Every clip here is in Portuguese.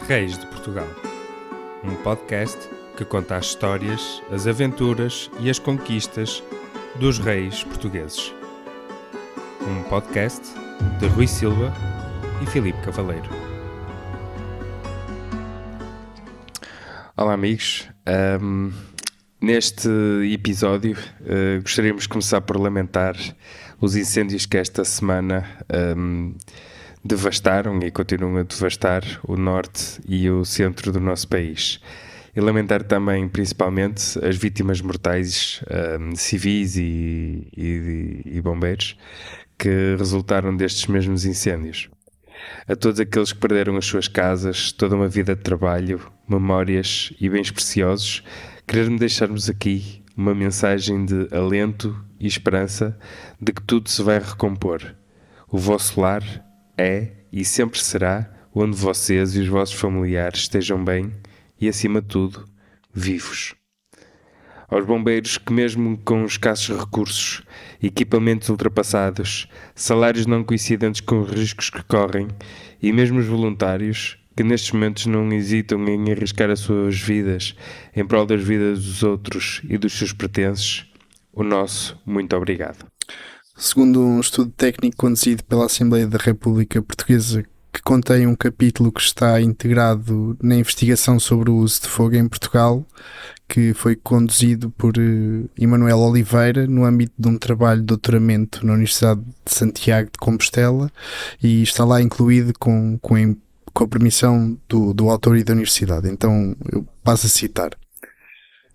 Reis de Portugal, um podcast que conta as histórias, as aventuras e as conquistas dos reis portugueses. Um podcast de Rui Silva e Filipe Cavaleiro. Olá amigos, neste episódio gostaríamos de começar por lamentar os incêndios que esta semana devastaram e continuam a devastar o norte e o centro do nosso país. E lamentar também, principalmente, as vítimas mortais civis e bombeiros que resultaram destes mesmos incêndios. A todos aqueles que perderam as suas casas, toda uma vida de trabalho, memórias e bens preciosos, queremos deixar-vos aqui uma mensagem de alento e esperança de que tudo se vai recompor. O vosso lar é e sempre será onde vocês e os vossos familiares estejam bem e, acima de tudo, vivos. Aos bombeiros que, mesmo com escassos recursos, equipamentos ultrapassados, salários não coincidentes com os riscos que correm, e mesmo os voluntários, que nestes momentos não hesitam em arriscar as suas vidas em prol das vidas dos outros e dos seus pertences, o nosso muito obrigado. Segundo um estudo técnico conduzido pela Assembleia da República Portuguesa, que contém um capítulo que está integrado na investigação sobre o uso de fogo em Portugal, que foi conduzido por Emanuel Oliveira no âmbito de um trabalho de doutoramento na Universidade de Santiago de Compostela, e está lá incluído com a permissão do autor e da Universidade. Então eu passo a citar.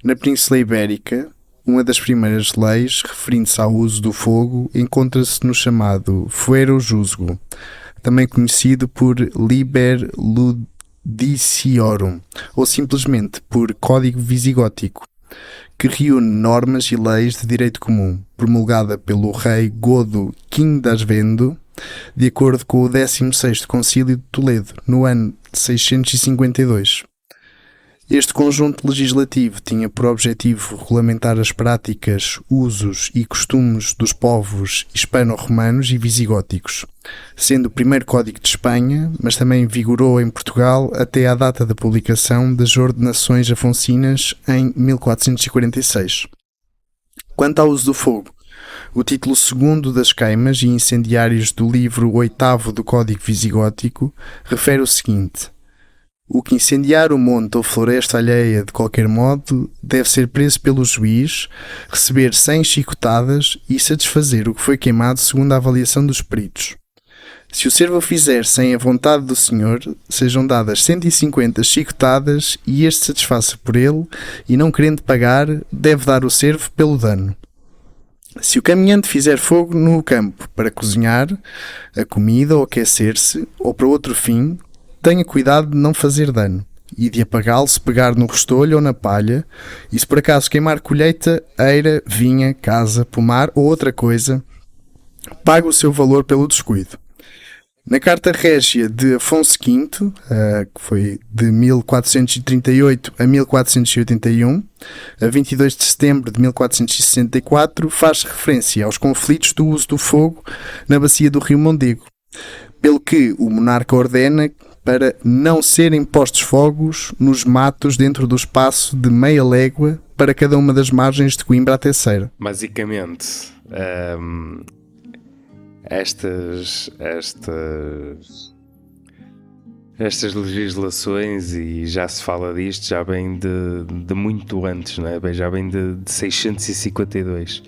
Na Península Ibérica, uma das primeiras leis, referindo-se ao uso do fogo, encontra-se no chamado Fuero Juzgo, também conhecido por Liber Ludiciorum, ou simplesmente por Código Visigótico, que reúne normas e leis de direito comum, promulgada pelo rei Godo V das Vendo, de acordo com o 16º Concílio de Toledo, no ano de 652. Este conjunto legislativo tinha por objetivo regulamentar as práticas, usos e costumes dos povos hispano-romanos e visigóticos, sendo o primeiro Código de Espanha, mas também vigorou em Portugal até à data da publicação das Ordenações Afonsinas em 1446. Quanto ao uso do fogo, o título 2º das queimas e incendiários do livro 8º do Código Visigótico refere o seguinte: o que incendiar o monte ou floresta alheia de qualquer modo deve ser preso pelo juiz, receber 100 chicotadas e satisfazer o que foi queimado segundo a avaliação dos peritos. Se o servo fizer sem a vontade do senhor, sejam dadas 150 chicotadas e este satisfaça por ele, e não querendo pagar, deve dar o servo pelo dano. Se o caminhante fizer fogo no campo para cozinhar a comida ou aquecer-se, ou para outro fim, tenha cuidado de não fazer dano e de apagá-lo se pegar no restolho ou na palha, e se por acaso queimar colheita, eira, vinha, casa, pomar ou outra coisa, pague o seu valor pelo descuido. Na Carta Régia de Afonso V, que foi de 1438 a 1481, a 22 de setembro de 1464, faz referência aos conflitos do uso do fogo na bacia do rio Mondego, pelo que o monarca ordena para não serem postos fogos nos matos dentro do espaço de meia légua para cada uma das margens de Coimbra à Terceira. Basicamente, estas legislações, e já se fala disto, já vem de muito antes, não é? Já vem de 652.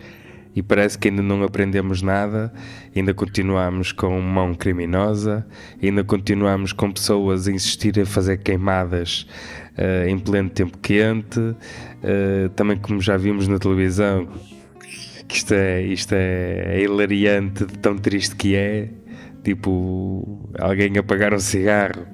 E parece que ainda não aprendemos nada, ainda continuamos com mão criminosa, ainda continuamos com pessoas a insistir a fazer queimadas em pleno tempo quente, também como já vimos na televisão, que isto é hilariante de tão triste que é, tipo alguém apagar um cigarro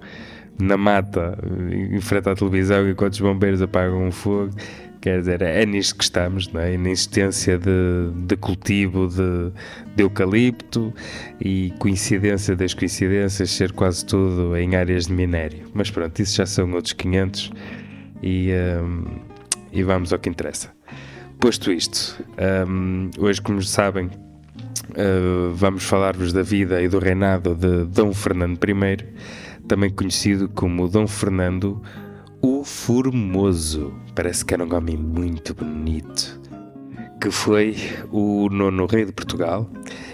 na mata em frente à televisão enquanto os bombeiros apagam um fogo. Quer dizer, é nisto que estamos, não é? Na insistência de cultivo de eucalipto e coincidência das coincidências, ser quase tudo em áreas de minério. Mas pronto, isso já são outros 500 e vamos ao que interessa. Posto isto, hoje, como sabem, vamos falar-vos da vida e do reinado de Dom Fernando I, também conhecido como Dom Fernando o Formoso. Parece que era um homem muito bonito, que foi o 9º rei de Portugal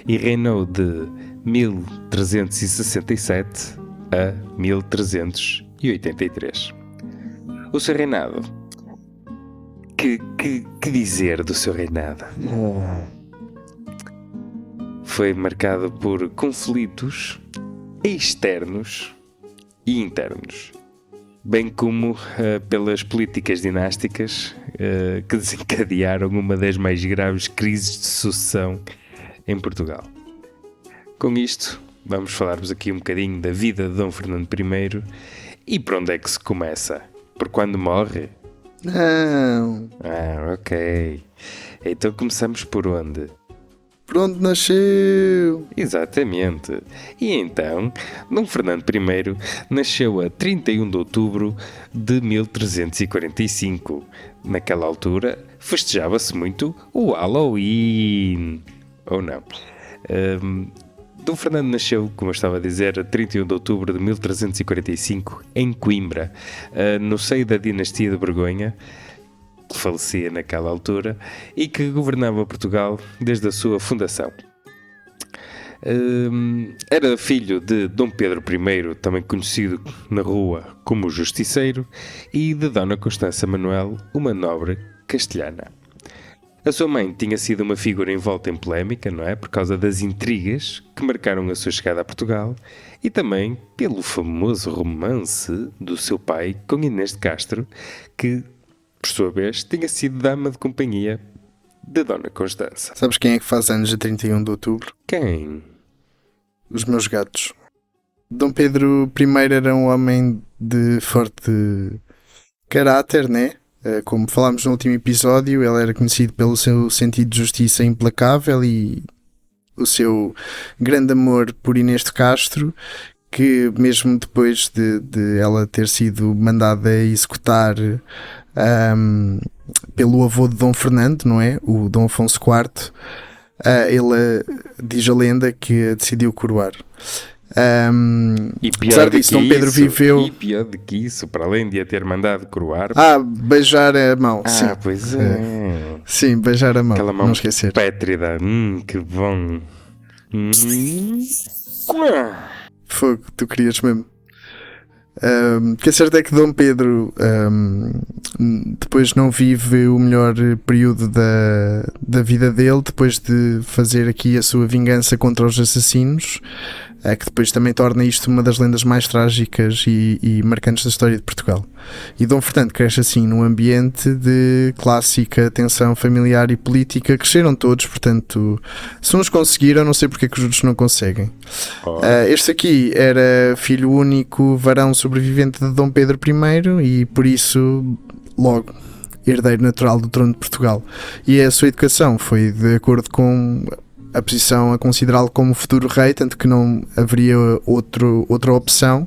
e reinou de 1367 a 1383. O seu reinado. Que dizer do seu reinado? Foi marcado por conflitos externos e internos, bem como pelas políticas dinásticas que desencadearam uma das mais graves crises de sucessão em Portugal. Com isto, vamos falar-vos aqui um bocadinho da vida de Dom Fernando I e por onde é que se começa? Por quando morre? Não. Ah, ok. Então começamos por onde? Por onde nasceu? Exatamente. E então, Dom Fernando I nasceu a 31 de outubro de 1345. Naquela altura, festejava-se muito o Halloween. Ou não? Dom Fernando nasceu, como eu estava a dizer, a 31 de outubro de 1345, em Coimbra, no seio da dinastia de Borgonha, que falecia naquela altura e que governava Portugal desde a sua fundação. Era filho de Dom Pedro I, também conhecido na rua como Justiceiro, e de Dona Constança Manuel, uma nobre castelhana. A sua mãe tinha sido uma figura envolta em polémica, não é? Por causa das intrigas que marcaram a sua chegada a Portugal e também pelo famoso romance do seu pai com Inês de Castro, que, por sua vez, tinha sido dama de companhia de Dona Constança. Sabes quem é que faz anos a 31 de outubro? Quem? Os meus gatos. Dom Pedro I era um homem de forte caráter, né? Como falámos no último episódio, ele era conhecido pelo seu sentido de justiça implacável e o seu grande amor por Inês de Castro, que mesmo depois de ela ter sido mandada executar pelo avô de Dom Fernando, não é? O Dom Afonso IV, ele diz a lenda que a decidiu coroar. Apesar disso, Dom Pedro viveu. E pior do que isso, para além de a ter mandado coroar. Beijar a mão. Sim. Pois é. Sim, beijar a mão. Aquela mão não esquecer. Pétrida. Que bom. Fogo, tu querias mesmo. Que é certo é que Dom Pedro depois não vive o melhor período da vida dele, depois de fazer aqui a sua vingança contra os assassinos, que depois também torna isto uma das lendas mais trágicas e marcantes da história de Portugal. E Dom Fernando cresce assim num ambiente de clássica tensão familiar e política. Cresceram todos, portanto, se uns conseguiram, não sei porque é que os outros não conseguem. Este aqui era filho único, varão sobrevivente de Dom Pedro I e por isso logo herdeiro natural do trono de Portugal. E a sua educação foi de acordo com a posição a considerá-lo como futuro rei, tanto que não haveria outra opção,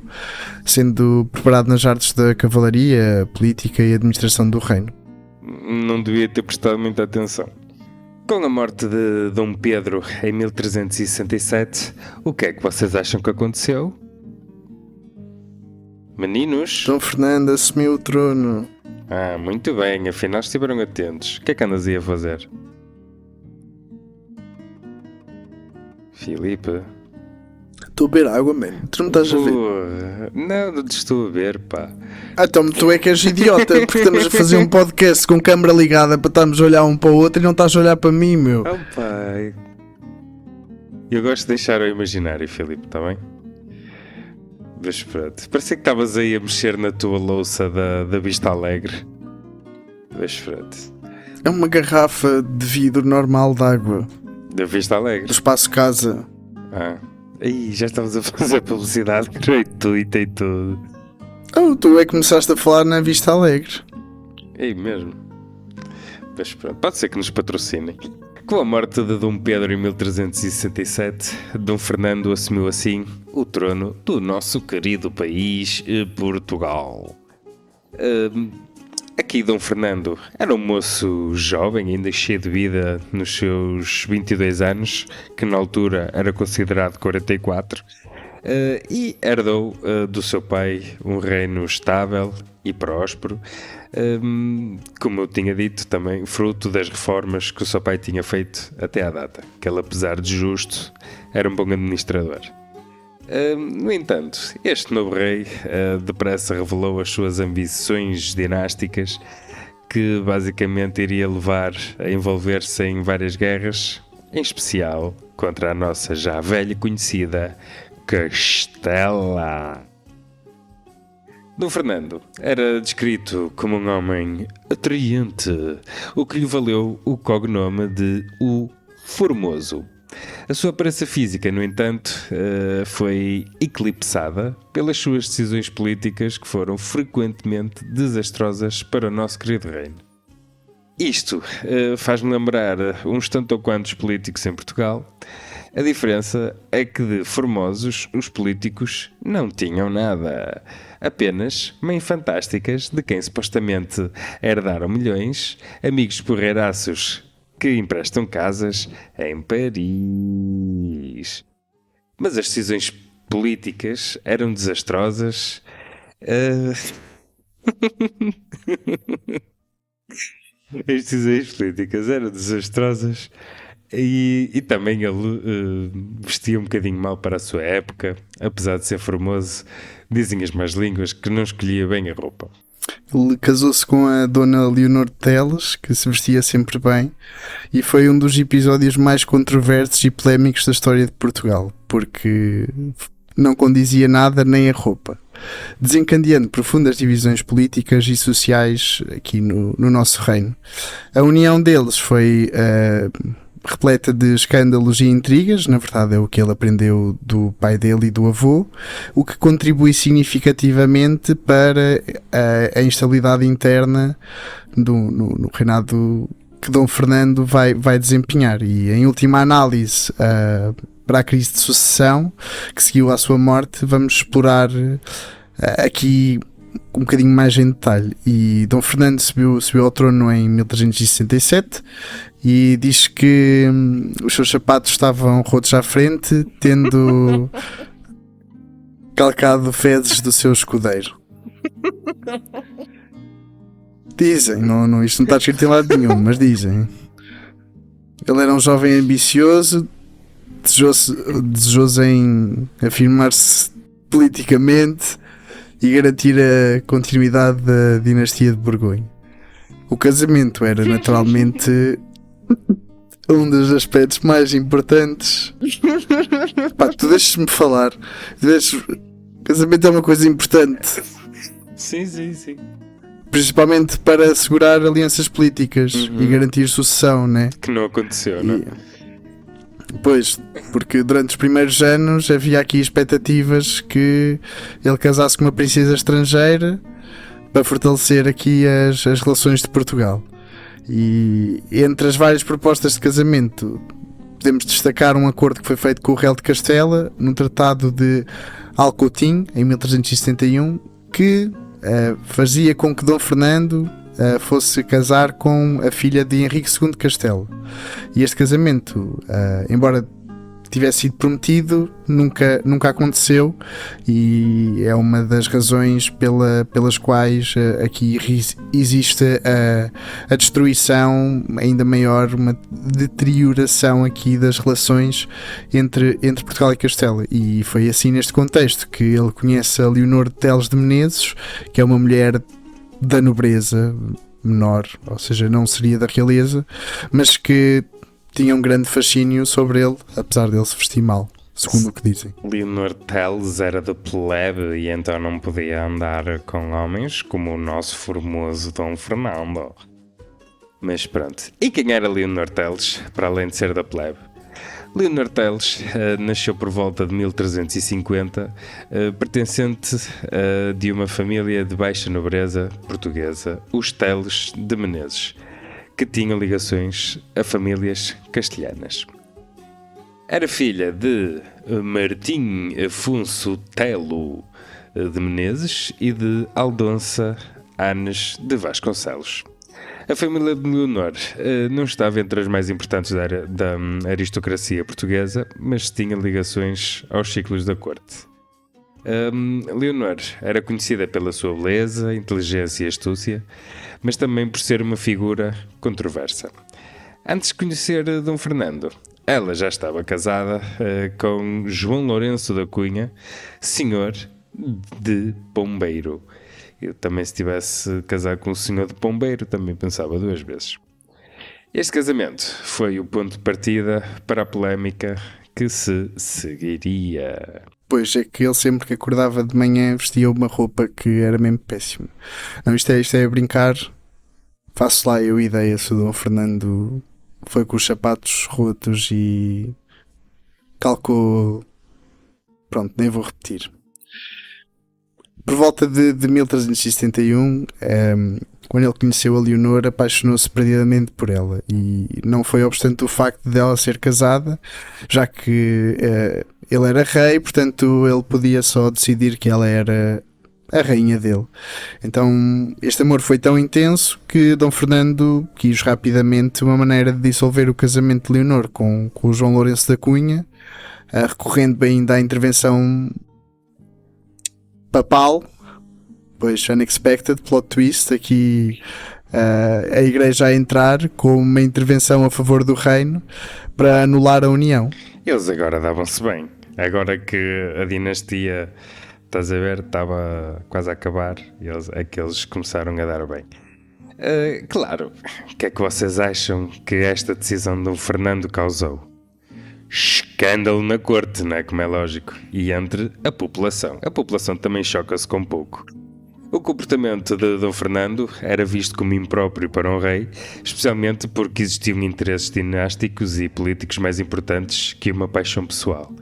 sendo preparado nas artes da cavalaria, política e administração do reino. Não devia ter prestado muita atenção. Com a morte de Dom Pedro em 1367, o que é que vocês acham que aconteceu? Meninos? Dom Fernando assumiu o trono. Muito bem, afinal estiveram atentos. O que é que andas aí a fazer? Filipe? Estou a beber água, mano. Tu não estás a ver? Não te estou a ver, pá. Então tu é que és idiota, porque estamos a fazer um podcast com câmara ligada para estarmos a olhar um para o outro e não estás a olhar para mim, meu. Pai. Eu gosto de deixar ao imaginário, Filipe, está bem? Mas pronto. Parecia que estavas aí a mexer na tua louça da Vista Alegre. Mas pronto. É uma garrafa de vidro normal de água. Da Vista Alegre? Do Espaço Casa. Aí já estamos a fazer publicidade gratuita e tudo. Tu é que começaste a falar na Vista Alegre. É mesmo. Mas pronto, pode ser que nos patrocinem. Com a morte de Dom Pedro em 1367, Dom Fernando assumiu assim o trono do nosso querido país, Portugal. Aqui Dom Fernando era um moço jovem, ainda cheio de vida nos seus 22 anos, que na altura era considerado 44, e herdou do seu pai um reino estável e próspero, como eu tinha dito também, fruto das reformas que o seu pai tinha feito até à data, que ele, apesar de justo, era um bom administrador. No entanto, este novo rei depressa revelou as suas ambições dinásticas, que basicamente iria levar a envolver-se em várias guerras, em especial contra a nossa já velha conhecida Castela. Dom Fernando era descrito como um homem atraente, o que lhe valeu o cognome de o Formoso. A sua aparência física, no entanto, foi eclipsada pelas suas decisões políticas, que foram frequentemente desastrosas para o nosso querido reino. Isto faz-me lembrar uns tanto ou quantos políticos em Portugal. A diferença é que de formosos os políticos não tinham nada, apenas mães fantásticas de quem supostamente herdaram milhões, amigos porreiraços que emprestam casas em Paris. Mas as decisões políticas eram desastrosas. As decisões políticas eram desastrosas e também ele vestia um bocadinho mal para a sua época, apesar de ser formoso. Dizem as más línguas que não escolhia bem a roupa. Ele casou-se com a Dona Leonor de Teles, que se vestia sempre bem, e foi um dos episódios mais controversos e polémicos da história de Portugal, porque não condizia nada nem a roupa, desencadeando profundas divisões políticas e sociais aqui no nosso reino. A união deles foi repleta de escândalos e intrigas, na verdade é o que ele aprendeu do pai dele e do avô, o que contribui significativamente para a instabilidade interna no reinado que Dom Fernando vai desempenhar. E em última análise, para a crise de sucessão que seguiu à sua morte, vamos explorar aqui um bocadinho mais em detalhe. E Dom Fernando subiu ao trono em 1367 e diz que os seus sapatos estavam rotos à frente, tendo calcado fezes do seu escudeiro. Dizem, isto não está escrito em lado nenhum, mas dizem. Ele era um jovem ambicioso, desejoso em afirmar-se politicamente e garantir a continuidade da dinastia de Borgonha. O casamento era naturalmente um dos aspectos mais importantes. Pá, tu deixas-me falar. O casamento é uma coisa importante. Sim. Principalmente para assegurar alianças políticas e garantir sucessão, né? Que não aconteceu, não é? Pois, porque durante os primeiros anos havia aqui expectativas que ele casasse com uma princesa estrangeira para fortalecer aqui as relações de Portugal. E entre as várias propostas de casamento podemos destacar um acordo que foi feito com o Real de Castela no Tratado de Alcotim em 1371, que fazia com que Dom Fernando fosse casar com a filha de Henrique II de Castela. E este casamento, embora tivesse sido prometido, nunca aconteceu, e é uma das razões pelas quais aqui existe a destruição ainda maior, uma deterioração aqui das relações entre Portugal e Castela. E foi assim neste contexto que ele conhece a Leonor de Teles de Menezes, que é uma mulher da nobreza menor, ou seja, não seria da realeza, mas que tinha um grande fascínio sobre ele, apesar dele se vestir mal, segundo o que dizem. Leonor Teles era de plebe e então não podia andar com homens como o nosso formoso Dom Fernando. Mas pronto, e quem era Leonor Teles, para além de ser da plebe? Leonor Teles nasceu por volta de 1350, pertencente de uma família de baixa nobreza portuguesa, os Teles de Menezes, que tinham ligações a famílias castelhanas. Era filha de Martim Afonso Telo de Menezes e de Aldonça Anes de Vasconcelos. A família de Leonor não estava entre as mais importantes da aristocracia portuguesa, mas tinha ligações aos ciclos da corte. Leonor era conhecida pela sua beleza, inteligência e astúcia, mas também por ser uma figura controversa. Antes de conhecer Dom Fernando, ela já estava casada com João Lourenço da Cunha, senhor de Pombeiro. Eu também, se tivesse casado com o senhor de Pombeiro, também pensava duas vezes. Este casamento foi o ponto de partida para a polémica que se seguiria. Pois é que ele sempre que acordava de manhã vestia uma roupa que era mesmo péssima. Não, isto é a brincar. Faço lá eu ideia se o Dom Fernando foi com os sapatos rotos e calcou. Pronto, nem vou repetir. Por volta de 1371, quando ele conheceu a Leonor, apaixonou-se perdidamente por ela, e não foi obstante o facto de ela ser casada, já que ele era rei, portanto ele podia só decidir que ela era a rainha dele. Então este amor foi tão intenso que Dom Fernando quis rapidamente uma maneira de dissolver o casamento de Leonor com o João Lourenço da Cunha, recorrendo ainda à intervenção papal. Pois, unexpected, plot twist, aqui a igreja a entrar com uma intervenção a favor do reino para anular a união. Eles agora davam-se bem. Agora que a dinastia, estás a ver, estava quase a acabar, eles começaram a dar bem. Claro, o que é que vocês acham que esta decisão de Dom Fernando causou? Escândalo na corte, não é? Como é lógico. E entre a população. A população também choca-se com pouco. O comportamento de Dom Fernando era visto como impróprio para um rei, especialmente porque existiam interesses dinásticos e políticos mais importantes que uma paixão pessoal.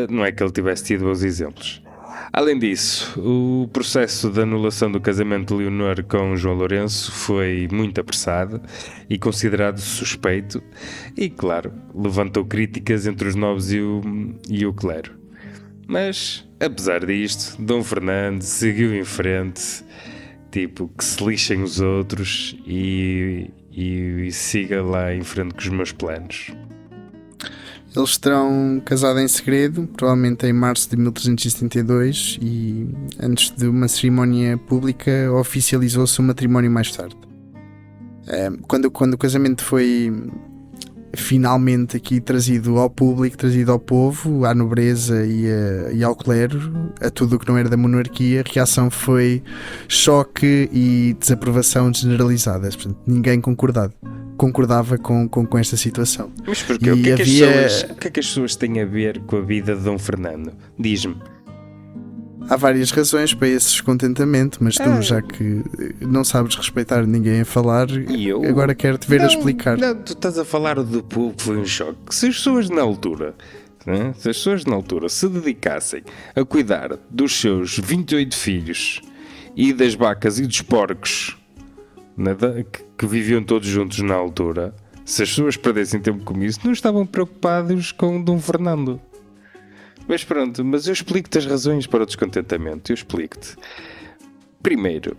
Não é que ele tivesse tido bons exemplos. Além disso, o processo de anulação do casamento de Leonor com João Lourenço foi muito apressado e considerado suspeito e, claro, levantou críticas entre os nobres e o clero. Mas, apesar disto, Dom Fernando seguiu em frente, tipo, que se lixem os outros e siga lá em frente com os meus planos. Eles terão casado em segredo, provavelmente em março de 1372, e antes de uma cerimónia pública oficializou-se o matrimónio mais tarde. Quando o casamento foi finalmente aqui trazido ao público, trazido ao povo, à nobreza e ao clero, a tudo o que não era da monarquia, a reação foi choque e desaprovação generalizada. Portanto, ninguém concordava com esta situação. Mas porquê? O que é que as pessoas têm a ver com a vida de Dom Fernando? Diz-me. Há várias razões para esse descontentamento, mas tu, já que não sabes respeitar ninguém a falar, agora quero-te ver a explicar. Não, tu estás a falar do povo que foi um choque. Se as pessoas na altura, né, se dedicassem a cuidar dos seus 28 filhos e das vacas e dos porcos, né, que viviam todos juntos na altura, se as pessoas perdessem tempo com isso, não estavam preocupados com Dom Fernando. Mas pronto, mas eu explico-te as razões para o descontentamento. Eu explico-te. Primeiro,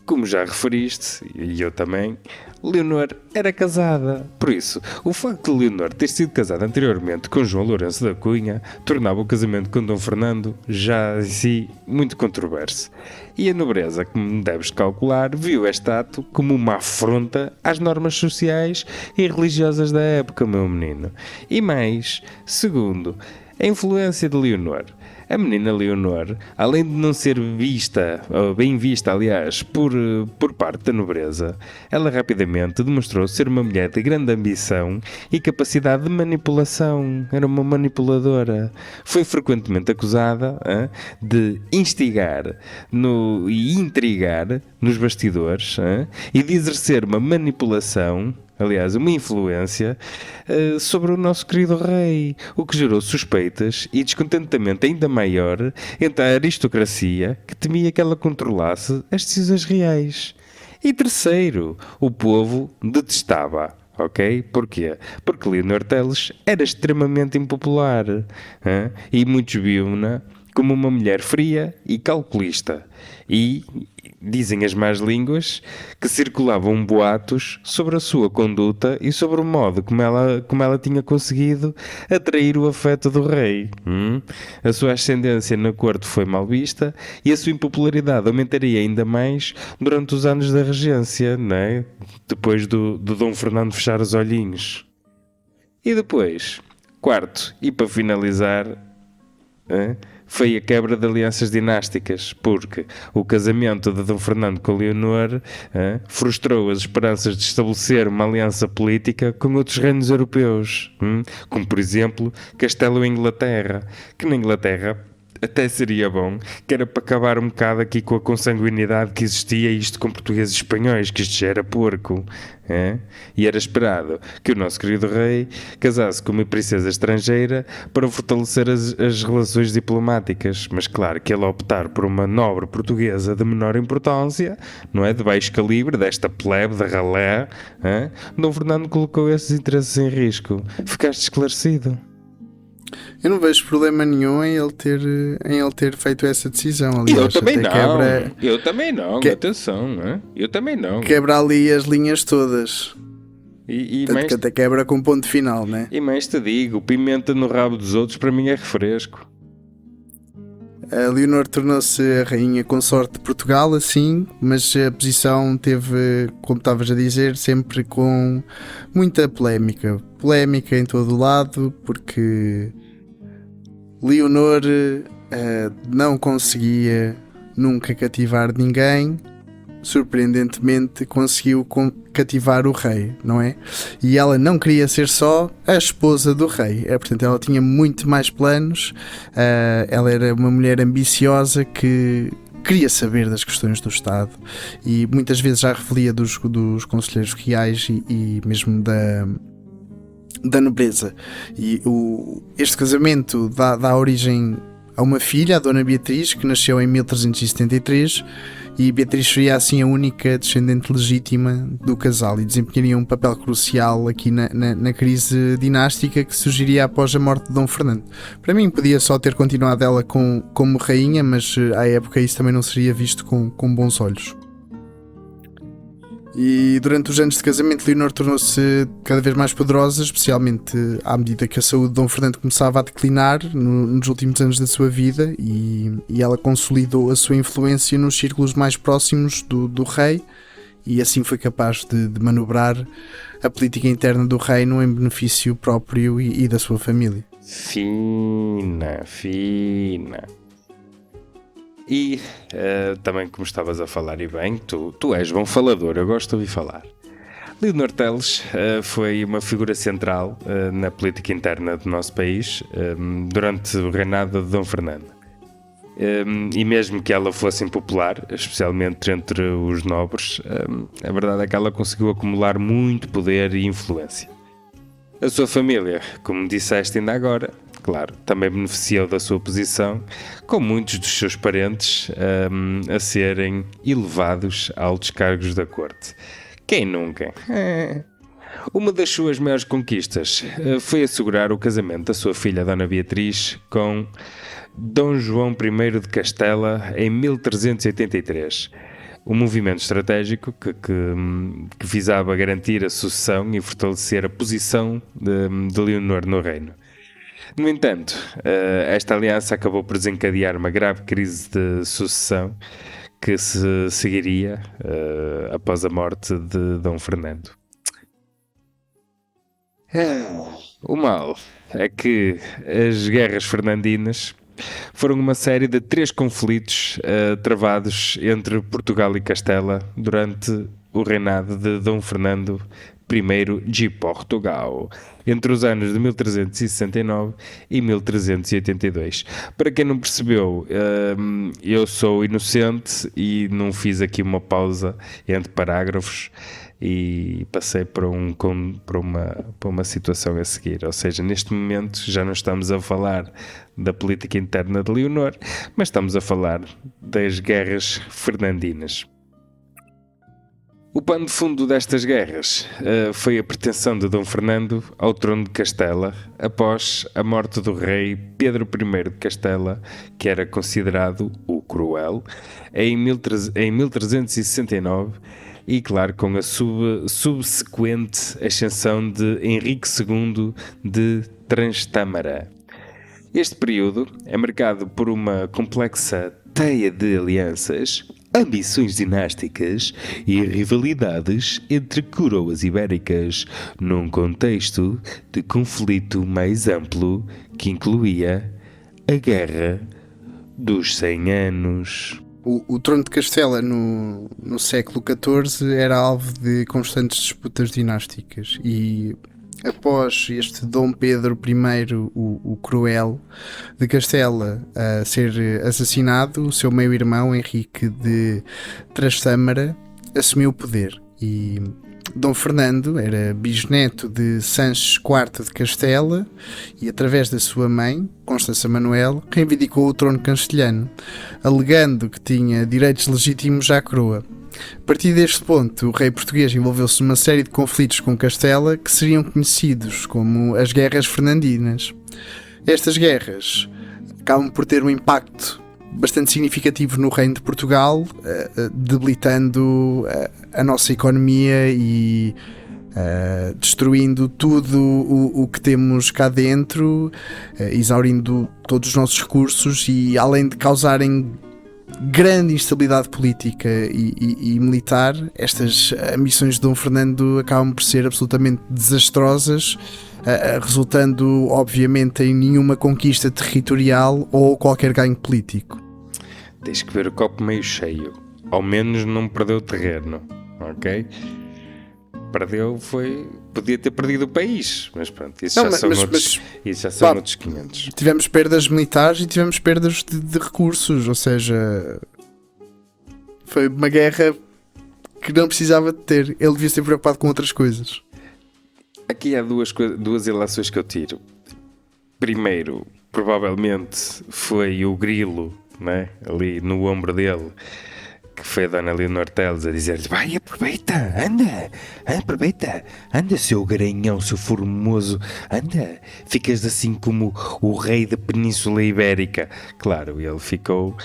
como já referiste, e eu também, Leonor era casada. Por isso, o facto de Leonor ter sido casada anteriormente com João Lourenço da Cunha tornava o casamento com Dom Fernando já em si muito controverso. E a nobreza, como deves calcular, viu este ato como uma afronta às normas sociais e religiosas da época, meu menino. E mais, segundo, a influência de Leonor. A menina Leonor, além de não ser vista, ou bem vista, aliás, por parte da nobreza, ela rapidamente demonstrou ser uma mulher de grande ambição e capacidade de manipulação. Era uma manipuladora. Foi frequentemente acusada de instigar e intrigar nos bastidores e de exercer uma manipulação, aliás, uma influência sobre o nosso querido rei, o que gerou suspeitas e descontentamento ainda maior entre a aristocracia, que temia que ela controlasse as decisões reais. E terceiro, o povo detestava. Ok? Porquê? Porque Leonor Teles era extremamente impopular e muitos viam-na como uma mulher fria e calculista. E, dizem as más línguas, que circulavam boatos sobre a sua conduta e sobre o modo como ela tinha conseguido atrair o afeto do rei. A sua ascendência na corte foi mal vista e a sua impopularidade aumentaria ainda mais durante os anos da regência, não é? Depois do Dom Fernando fechar os olhinhos. E depois, quarto, e para finalizar, foi a quebra de alianças dinásticas, porque o casamento de Dom Fernando com Leonor frustrou as esperanças de estabelecer uma aliança política com outros reinos europeus, como por exemplo Castelo e Inglaterra, que na Inglaterra até seria bom, que era para acabar um bocado aqui com a consanguinidade que existia, isto com portugueses e espanhóis, que isto já era porco. E era esperado que o nosso querido rei casasse com uma princesa estrangeira para fortalecer as relações diplomáticas, mas claro que ele optar por uma nobre portuguesa de menor importância, não é, de baixo calibre, desta plebe, de ralé, Dom Fernando colocou esses interesses em risco. Ficaste esclarecido? Eu não vejo problema nenhum em ele ter feito essa decisão. Aliás, eu também não. Quebra, eu também não. Atenção, eu também não. Quebra ali as linhas todas. E mais, que até quebra com ponto final, né? E mais te digo, pimenta no rabo dos outros para mim é refresco. A Leonor tornou-se a rainha consorte de Portugal, assim, mas a posição teve, como estavas a dizer, sempre com muita polémica. Polémica em todo o lado, porque Leonor não conseguia nunca cativar ninguém. Surpreendentemente conseguiu cativar o rei, não é? E ela não queria ser só a esposa do rei, portanto ela tinha muito mais planos. Ela era uma mulher ambiciosa que queria saber das questões do Estado e muitas vezes já revelia dos conselheiros reais e mesmo da nobreza. E este casamento dá origem a uma filha, a Dona Beatriz, que nasceu em 1373, e Beatriz seria assim a única descendente legítima do casal e desempenharia um papel crucial aqui na crise dinástica que surgiria após a morte de Dom Fernando. Para mim podia só ter continuado ela como rainha, mas à época isso também não seria visto com bons olhos. E durante os anos de casamento, Leonor tornou-se cada vez mais poderosa, especialmente à medida que a saúde de Dom Fernando começava a declinar nos últimos anos da sua vida, e ela consolidou a sua influência nos círculos mais próximos do rei, e assim foi capaz de manobrar a política interna do reino em benefício próprio e da sua família. Fina. E também, como estavas a falar, e bem, tu és bom falador, eu gosto de ouvir falar. Leonor Teles foi uma figura central na política interna do nosso país durante o reinado de Dom Fernando. E mesmo que ela fosse impopular, especialmente entre os nobres, a verdade é que ela conseguiu acumular muito poder e influência. A sua família, como disseste ainda agora, claro, também beneficiou da sua posição, com muitos dos seus parentes a serem elevados a altos cargos da corte. Quem nunca? Uma das suas maiores conquistas foi assegurar o casamento da sua filha Dona Beatriz com Dom João I de Castela em 1383. Um movimento estratégico que visava garantir a sucessão e fortalecer a posição de Leonor no reino. No entanto, esta aliança acabou por desencadear uma grave crise de sucessão que se seguiria após a morte de Dom Fernando. O mal é que as guerras fernandinas foram uma série de 3 conflitos travados entre Portugal e Castela durante o reinado de Dom Fernando I de Portugal, entre os anos de 1369 e 1382. Para quem não percebeu, eu sou inocente e não fiz aqui uma pausa entre parágrafos e passei para uma situação a seguir. Ou seja, neste momento já não estamos a falar da política interna de Leonor, mas estamos a falar das guerras fernandinas. O pano de fundo destas guerras foi a pretensão de Dom Fernando ao trono de Castela após a morte do rei Pedro I de Castela, que era considerado o Cruel, em 1369 e, claro, com a subsequente ascensão de Henrique II de Trastâmara. Este período é marcado por uma complexa teia de alianças, ambições dinásticas e rivalidades entre coroas ibéricas, num contexto de conflito mais amplo que incluía a Guerra dos 100 Anos. O trono de Castela no século XIV era alvo de constantes disputas dinásticas e após este Dom Pedro I, o Cruel, de Castela a ser assassinado, o seu meio-irmão Henrique de Trastâmara assumiu o poder e Dom Fernando era bisneto de Sanches IV de Castela e, através da sua mãe, Constança Manuel, reivindicou o trono castelhano, alegando que tinha direitos legítimos à coroa. A partir deste ponto, o rei português envolveu-se numa série de conflitos com Castela que seriam conhecidos como as Guerras Fernandinas. Estas guerras acabam por ter um impacto bastante significativo no Reino de Portugal, debilitando a nossa economia e destruindo tudo o que temos cá dentro, exaurindo todos os nossos recursos e, além de causarem grande instabilidade política e militar, estas ambições de Dom Fernando acabam por ser absolutamente desastrosas, resultando obviamente em nenhuma conquista territorial ou qualquer ganho político. Tens que ver o copo meio cheio. Ao menos não perdeu terreno, ok? Perdeu podia ter perdido o país, mas pronto, isso já são outros 500. Tivemos perdas militares e tivemos perdas de recursos, ou seja, foi uma guerra que não precisava de ter. Ele devia ser preocupado com outras coisas. Aqui há duas ilações que eu tiro. Primeiro, provavelmente foi o grilo, né, ali no ombro dele, que foi a Dona Leonor Teles a dizer-lhe: vai, aproveita, anda seu garanhão, seu formoso, anda, ficas assim como o rei da Península Ibérica. Claro, ele ficou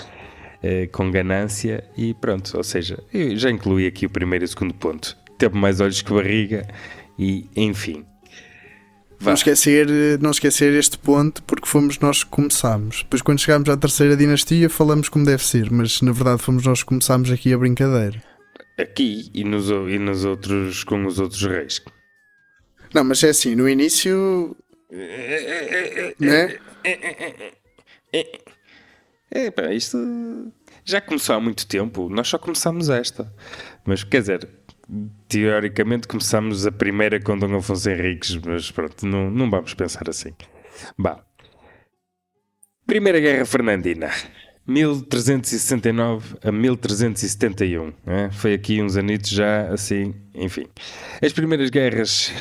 com ganância e pronto, ou seja, eu já incluí aqui o primeiro e o segundo ponto. Teve mais olhos que barriga e, enfim. Não esquecer este ponto, porque fomos nós que começámos. Depois, quando chegámos à terceira dinastia, falamos como deve ser, mas na verdade fomos nós que começámos aqui a brincadeira. Aqui e nos outros, com os outros reis. Não, mas é assim, no início, né? Pá, isto já começou há muito tempo, nós só começámos esta. Mas quer dizer, teoricamente começámos a primeira com Dom Afonso Henriques, mas pronto, não vamos pensar assim. Bah. Primeira Guerra Fernandina, 1369 a 1371. Foi aqui uns anitos já, assim, enfim. As primeiras guerras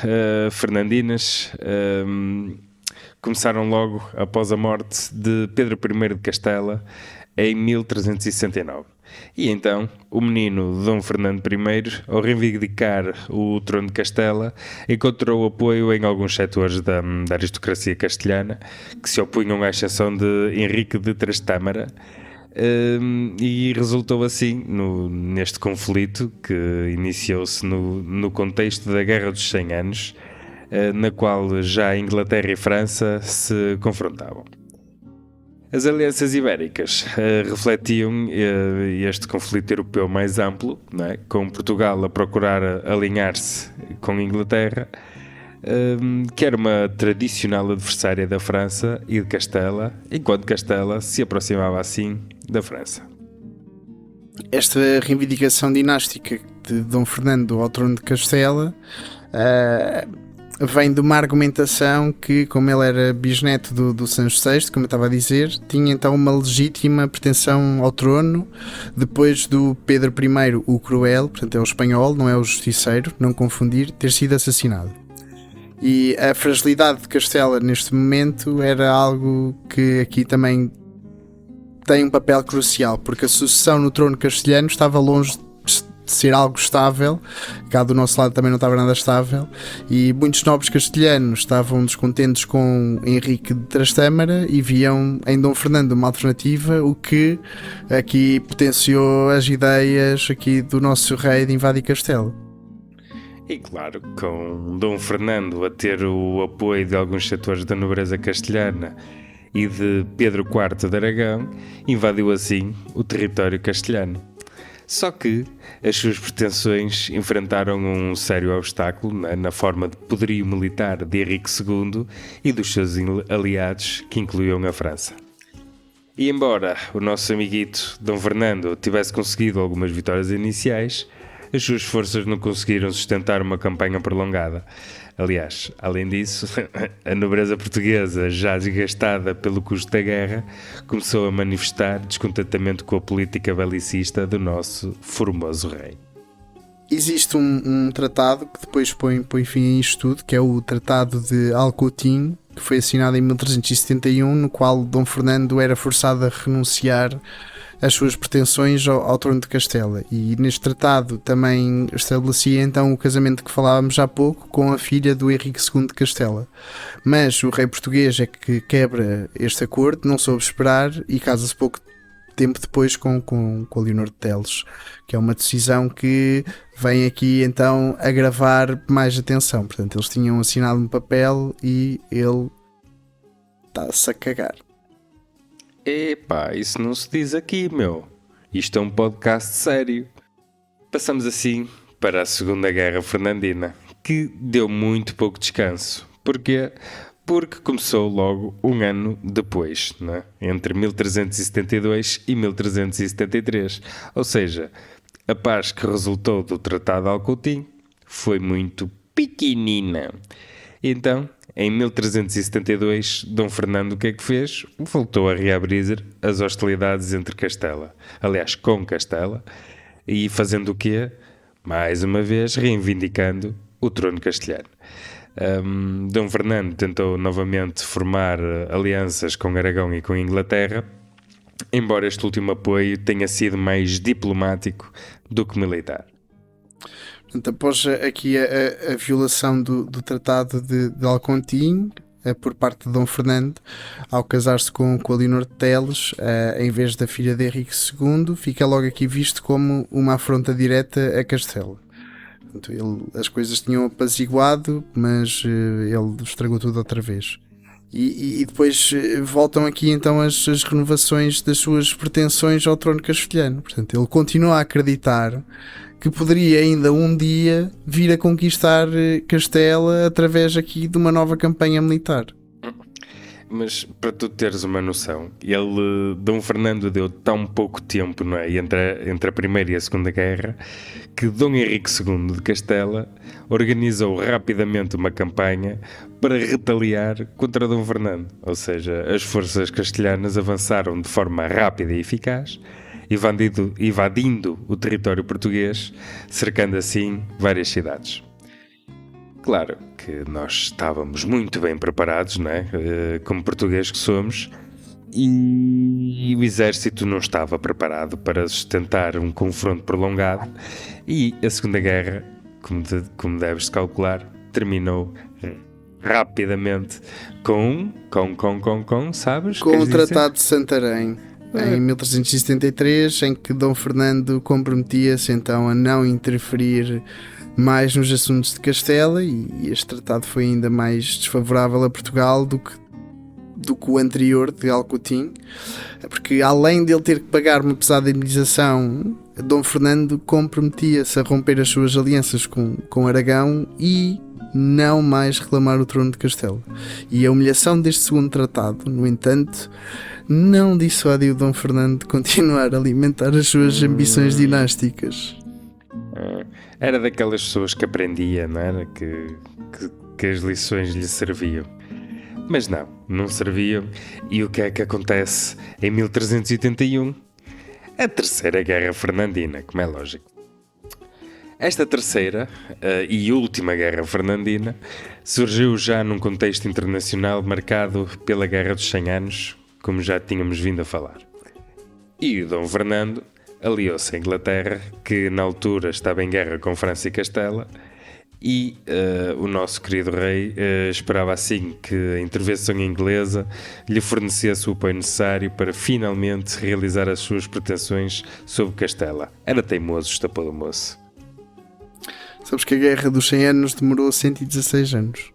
fernandinas começaram logo após a morte de Pedro I de Castela, em 1369. E então, o menino Dom Fernando I, ao reivindicar o trono de Castela, encontrou apoio em alguns setores da aristocracia castelhana, que se opunham à ascensão de Henrique de Trastâmara, e resultou assim neste conflito que iniciou-se no contexto da Guerra dos 100 Anos, na qual já a Inglaterra e França se confrontavam. As alianças ibéricas refletiam este conflito europeu mais amplo, não é? Com Portugal a procurar alinhar-se com a Inglaterra, que era uma tradicional adversária da França e de Castela, enquanto Castela se aproximava assim da França. Esta reivindicação dinástica de Dom Fernando ao trono de Castela vem de uma argumentação que, como ele era bisneto do Sancho VI, como eu estava a dizer, tinha então uma legítima pretensão ao trono depois do Pedro I, o Cruel, portanto é o espanhol, não é o justiceiro, não confundir, ter sido assassinado. E a fragilidade de Castela neste momento era algo que aqui também tem um papel crucial, porque a sucessão no trono castelhano estava longe ser algo estável. Cá do nosso lado também não estava nada estável, e muitos nobres castelhanos estavam descontentes com Henrique de Trastâmara e viam em Dom Fernando uma alternativa, o que aqui potenciou as ideias aqui do nosso rei de invadir Castelo. E claro, com Dom Fernando a ter o apoio de alguns setores da nobreza castelhana e de Pedro IV de Aragão, invadiu assim o território castelhano. Só que as suas pretensões enfrentaram um sério obstáculo na forma de poderio militar de Henrique II e dos seus aliados, que incluíam a França. E embora o nosso amiguito Dom Fernando tivesse conseguido algumas vitórias iniciais, as suas forças não conseguiram sustentar uma campanha prolongada. Aliás, além disso, a nobreza portuguesa, já desgastada pelo custo da guerra, começou a manifestar descontentamento com a política belicista do nosso formoso rei. Existe um tratado que depois põe fim a isto tudo, que é o Tratado de Alcoutim, que foi assinado em 1371, no qual Dom Fernando era forçado a renunciar as suas pretensões ao trono de Castela, e neste tratado também estabelecia então o casamento que falávamos há pouco com a filha do Henrique II de Castela. Mas o rei português é que quebra este acordo, não soube esperar e casa-se pouco tempo depois com a Leonor de Teles, que é uma decisão que vem aqui então agravar mais a tensão. Portanto, eles tinham assinado um papel e ele está-se a cagar. Epá, isso não se diz aqui, meu. Isto é um podcast sério. Passamos assim para a Segunda Guerra Fernandina, que deu muito pouco descanso. Porquê? Porque começou logo um ano depois, né? Entre 1372 e 1373. Ou seja, a paz que resultou do Tratado de Alcoutim foi muito pequenina. Então, em 1372, Dom Fernando o que é que fez? Voltou a reabrir as hostilidades entre Castela. Aliás, com Castela. E fazendo o quê? Mais uma vez, reivindicando o trono castelhano. Dom Fernando tentou novamente formar alianças com Aragão e com Inglaterra, embora este último apoio tenha sido mais diplomático do que militar. Portanto, após aqui a violação do Tratado de Alcoutim por parte de Dom Fernando, ao casar-se com a Leonor de Teles, em vez da filha de Henrique II, fica logo aqui visto como uma afronta direta a Castela. Portanto, as coisas tinham apaziguado, mas ele estragou tudo outra vez. E depois voltam aqui então as renovações das suas pretensões ao trono castelhano. Portanto, ele continua a acreditar que poderia ainda um dia vir a conquistar Castela através aqui de uma nova campanha militar. Mas para tu teres uma noção, Dom Fernando deu tão pouco tempo, não é, entre a Primeira e a Segunda Guerra, que Dom Henrique II de Castela organizou rapidamente uma campanha para retaliar contra Dom Fernando. Ou seja, as forças castelhanas avançaram de forma rápida e eficaz, invadindo o território português, cercando assim várias cidades. Claro que nós estávamos muito bem preparados, não é? Como portugueses que somos, e o exército não estava preparado para sustentar um confronto prolongado, e a Segunda Guerra, como deves calcular, terminou rapidamente sabes? Com o Tratado de Santarém. Em 1373, em que Dom Fernando comprometia-se então a não interferir mais nos assuntos de Castela, e este tratado foi ainda mais desfavorável a Portugal do que o anterior de Alcoutim, porque além de ele ter que pagar uma pesada indemnização, Dom Fernando comprometia-se a romper as suas alianças com Aragão e não mais reclamar o trono de Castela. E a humilhação deste segundo tratado, no entanto, não dissuadiu Dom Fernando de continuar a alimentar as suas ambições dinásticas. Era daquelas pessoas que aprendia, não era? Que as lições lhe serviam. Mas não serviam. E o que é que acontece em 1381? A Terceira Guerra Fernandina, como é lógico. Esta terceira e última Guerra Fernandina surgiu já num contexto internacional marcado pela Guerra dos 100 Anos, como já tínhamos vindo a falar. E o Dom Fernando aliou-se à Inglaterra, que na altura estava em guerra com França e Castela, e o nosso querido rei esperava assim que a intervenção inglesa lhe fornecesse o apoio necessário para finalmente realizar as suas pretensões sobre Castela. Era teimoso, estapou do moço. Sabes que a Guerra dos 100 Anos demorou 116 anos.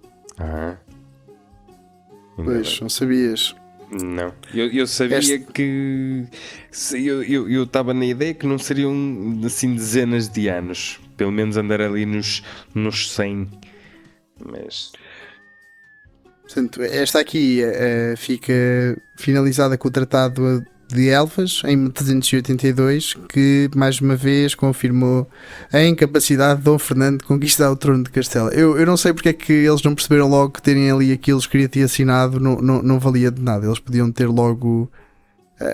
Pois, não sabias? Não, eu sabia que eu estava na ideia que não seriam assim dezenas de anos, pelo menos andar ali nos 100, mas... Portanto, esta aqui fica finalizada com o Tratado de Elvas, em 1382, que mais uma vez confirmou a incapacidade de Dom Fernando de conquistar o trono de Castela. Eu não sei porque é que eles não perceberam logo que terem ali aquilo escrito e assinado não valia de nada. Eles podiam ter logo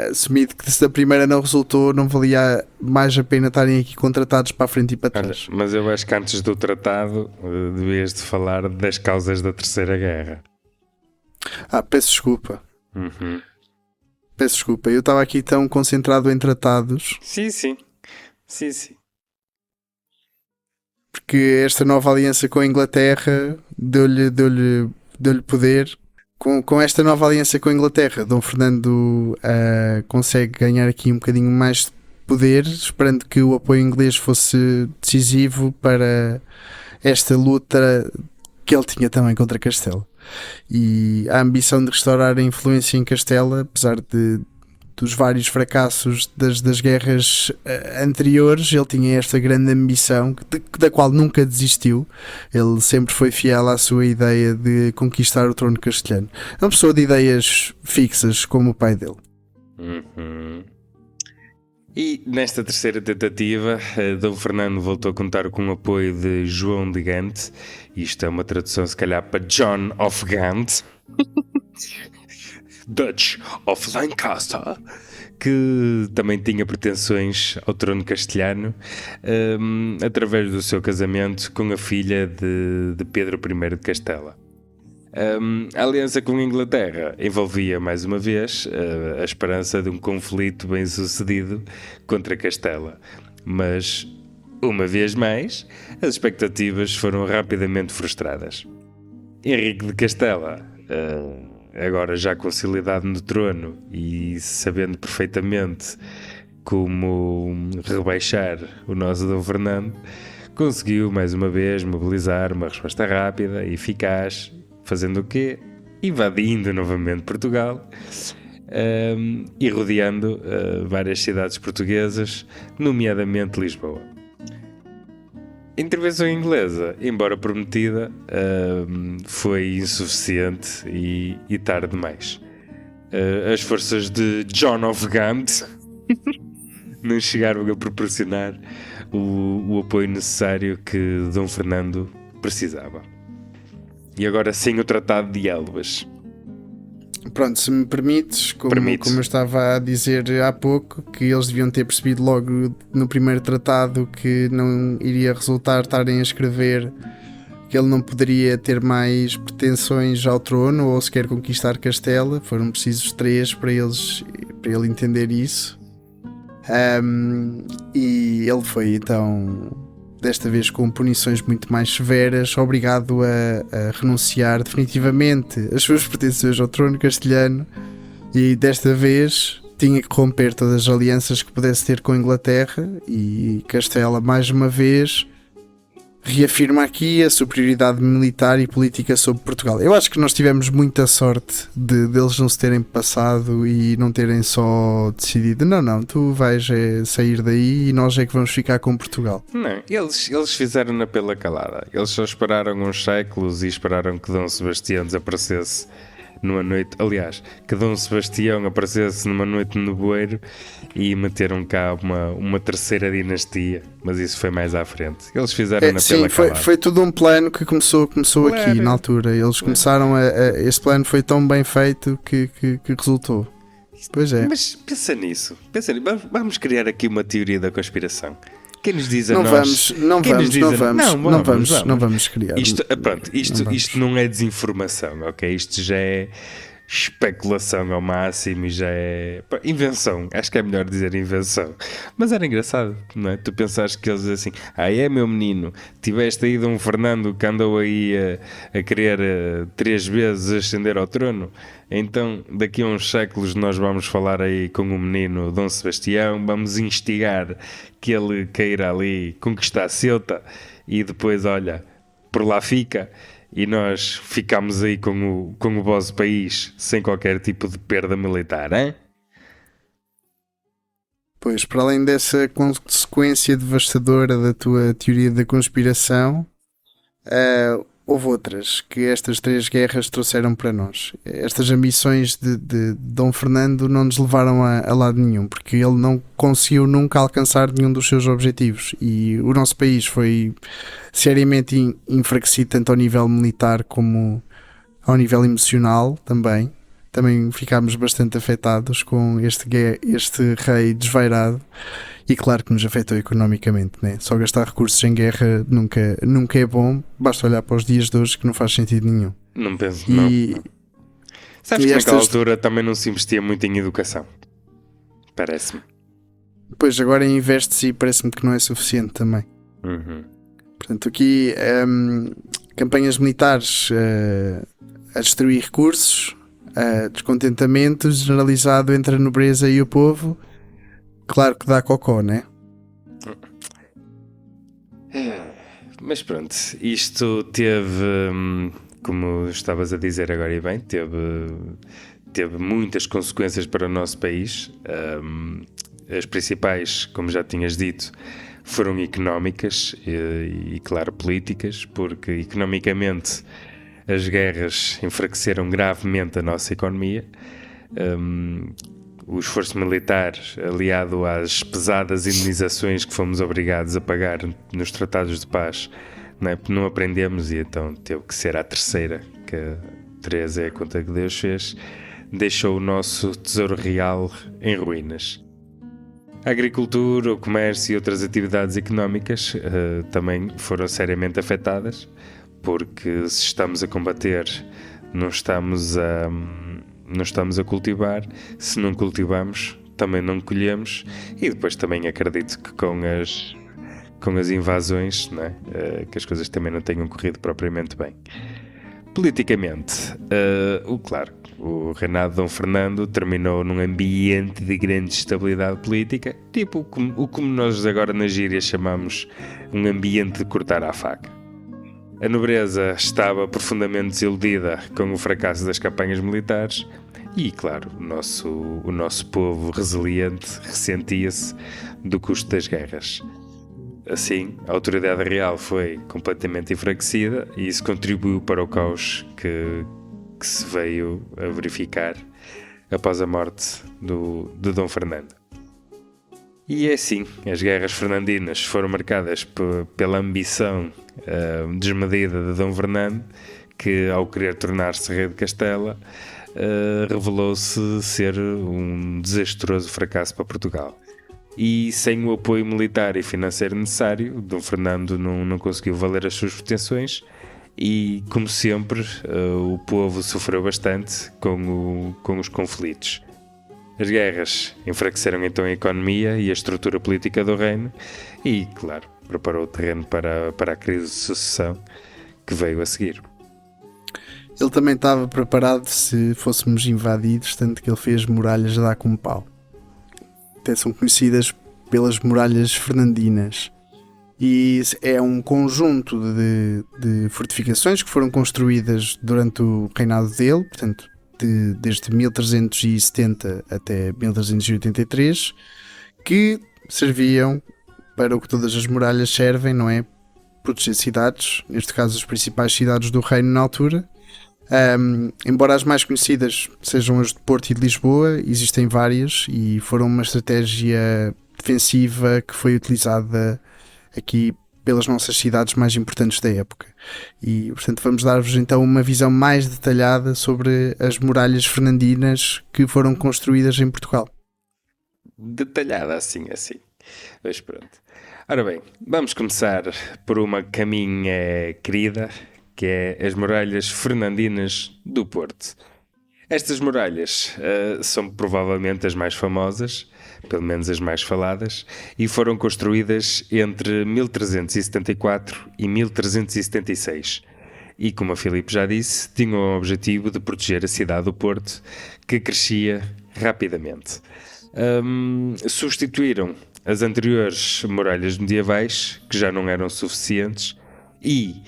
assumido que se a primeira não resultou, não valia mais a pena estarem aqui contratados para a frente e para trás. Olha, mas eu acho que antes do tratado devias de falar das causas da Terceira Guerra. Peço desculpa. Peço desculpa, eu estava aqui tão concentrado em tratados. Sim. Porque esta nova aliança com a Inglaterra deu-lhe poder. Com esta nova aliança com a Inglaterra, Dom Fernando consegue ganhar aqui um bocadinho mais de poder, esperando que o apoio inglês fosse decisivo para esta luta que ele tinha também contra Castela. E a ambição de restaurar a influência em Castela, apesar dos vários fracassos das guerras anteriores, ele tinha esta grande ambição da qual nunca desistiu. Ele sempre foi fiel à sua ideia de conquistar o trono castelhano. É uma pessoa de ideias fixas, como o pai dele. E nesta terceira tentativa, Dom Fernando voltou a contar com o apoio de João de Gante. Isto é uma tradução se calhar para John of Gant, Dutch of Lancaster, que também tinha pretensões ao trono castelhano, através do seu casamento com a filha de Pedro I de Castela. A aliança com a Inglaterra envolvia mais uma vez a esperança de um conflito bem sucedido contra Castela, mas uma vez mais as expectativas foram rapidamente frustradas. Henrique de Castela, agora já consolidado no trono e sabendo perfeitamente como rebaixar o nosso Dom Fernando, conseguiu mais uma vez mobilizar uma resposta rápida e eficaz. Fazendo o quê? Invadindo novamente Portugal e rodeando várias cidades portuguesas, nomeadamente Lisboa. A intervenção inglesa, embora prometida, foi insuficiente e tarde demais. As forças de John of Gaunt não chegaram a proporcionar o apoio necessário que Dom Fernando precisava. E agora sim o Tratado de Elvas. Pronto, se me permites, como eu estava a dizer há pouco, que eles deviam ter percebido logo no primeiro tratado que não iria resultar estarem a escrever que ele não poderia ter mais pretensões ao trono ou sequer conquistar Castela. Foram precisos 3 para ele entender isso. E ele foi então, desta vez com punições muito mais severas, obrigado a renunciar definitivamente às suas pretensões ao trono castelhano, e desta vez tinha que romper todas as alianças que pudesse ter com a Inglaterra, e Castela mais uma vez reafirma aqui a superioridade militar e política sobre Portugal. Eu acho que nós tivemos muita sorte deles não se terem passado e não terem só decidido não, tu vais sair daí e nós é que vamos ficar com Portugal. Não, eles fizeram-na pela calada. Eles só esperaram uns séculos e esperaram que Dom Sebastião desaparecesse numa noite, aliás, que Dom Sebastião aparecesse numa noite no nevoeiro e meteram cá uma terceira dinastia, mas isso foi mais à frente. Eles fizeram-na pela calada. Foi tudo um plano que começou claro. Aqui na altura. Eles começaram esse plano foi tão bem feito que resultou. Pois é. Mas pensa nisso. Vamos criar aqui uma teoria da conspiração. Quem nos diz a não nós... Não vamos criar. Isto não é desinformação, ok? Isto já é especulação ao máximo e já é invenção, acho que é melhor dizer invenção, mas era engraçado, não é? Tu pensaste que eles assim, é meu menino, tiveste aí Dom Fernando que andou aí a querer 3 vezes ascender ao trono, então daqui a uns séculos nós vamos falar aí com o menino Dom Sebastião, vamos instigar que ele queira ali conquistar Ceuta e depois olha, por lá fica. E nós ficámos aí com o vosso país sem qualquer tipo de perda militar, hein? Pois, para além dessa consequência devastadora da tua teoria da conspiração, houve outras que estas 3 guerras trouxeram para nós. Estas ambições de Dom Fernando não nos levaram a lado nenhum, porque ele não conseguiu nunca alcançar nenhum dos seus objetivos e o nosso país foi seriamente enfraquecido tanto ao nível militar como ao nível emocional também. Também ficámos bastante afetados com este rei desvairado e claro que nos afetou economicamente, né? Só gastar recursos em guerra nunca é bom, basta olhar para os dias de hoje que não faz sentido nenhum. Não penso, não. Sabes que naquela altura também não se investia muito em educação, parece-me. Pois agora investe-se e parece-me que não é suficiente também. Portanto aqui campanhas militares a destruir recursos, descontentamento generalizado entre a nobreza e o povo. Claro que dá cocó, né? Mas pronto, isto teve, como estavas a dizer agora e bem, teve muitas consequências para o nosso país. As principais, como já tinhas dito, foram económicas e claro, políticas, porque economicamente as guerras enfraqueceram gravemente a nossa economia. O esforço militar, aliado às pesadas indenizações que fomos obrigados a pagar nos tratados de paz, não aprendemos e então teve que ser a terceira, que a 3 é a conta que Deus fez, deixou o nosso tesouro real em ruínas. A agricultura, o comércio e outras atividades económicas também foram seriamente afetadas, porque se estamos a combater, não estamos a cultivar, se não cultivamos, também não colhemos, e depois também acredito que com as invasões, não é? Que as coisas também não tenham corrido propriamente bem. Politicamente, o reinado de Dom Fernando terminou num ambiente de grande estabilidade política, tipo como nós agora na gíria chamamos um ambiente de cortar à faca. A nobreza estava profundamente desiludida com o fracasso das campanhas militares e, claro, o nosso povo resiliente ressentia-se do custo das guerras. Assim, a autoridade real foi completamente enfraquecida e isso contribuiu para o caos que se veio a verificar após a morte de Dom Fernando. E é assim, as guerras fernandinas foram marcadas pela ambição desmedida de Dom Fernando, que ao querer tornar-se rei de Castela, revelou-se ser um desastroso fracasso para Portugal. E sem o apoio militar e financeiro necessário, Dom Fernando não conseguiu valer as suas pretensões e, como sempre, o povo sofreu bastante com os conflitos. As guerras enfraqueceram então a economia e a estrutura política do reino e, claro, preparou o terreno para a crise de sucessão que veio a seguir. Ele também estava preparado se fôssemos invadidos, tanto que ele fez muralhas a dar com pau. Até são conhecidas pelas muralhas fernandinas. E é um conjunto de fortificações que foram construídas durante o reinado dele, portanto, desde 1370 até 1383, que serviam para o que todas as muralhas servem, não é? Proteger cidades, neste caso as principais cidades do reino na altura. Embora as mais conhecidas sejam as de Porto e de Lisboa, existem várias e foram uma estratégia defensiva que foi utilizada aqui pelas nossas cidades mais importantes da época. E, portanto, vamos dar-vos então uma visão mais detalhada sobre as muralhas fernandinas que foram construídas em Portugal. Detalhada assim. Mas pronto. Ora bem, vamos começar por uma caminha querida, que é as muralhas fernandinas do Porto. Estas muralhas são provavelmente as mais famosas, pelo menos as mais faladas, e foram construídas entre 1374 e 1376. E, como a Filipe já disse, tinham o objetivo de proteger a cidade do Porto, que crescia rapidamente. Substituíram as anteriores muralhas medievais, que já não eram suficientes, e,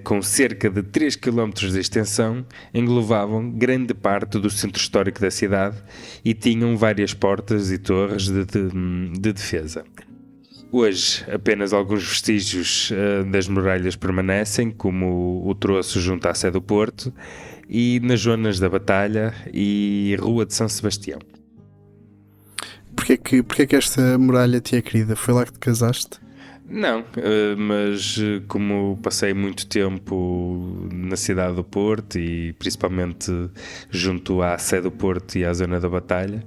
com cerca de 3 km de extensão, englobavam grande parte do centro histórico da cidade e tinham várias portas e torres de defesa. Hoje, apenas alguns vestígios das muralhas permanecem, como o troço junto à Sé do Porto, e nas zonas da Batalha e Rua de São Sebastião. Porquê que esta muralha te é querida? Foi lá que te casaste? Não, mas como passei muito tempo na cidade do Porto e principalmente junto à Sé do Porto e à zona da Batalha,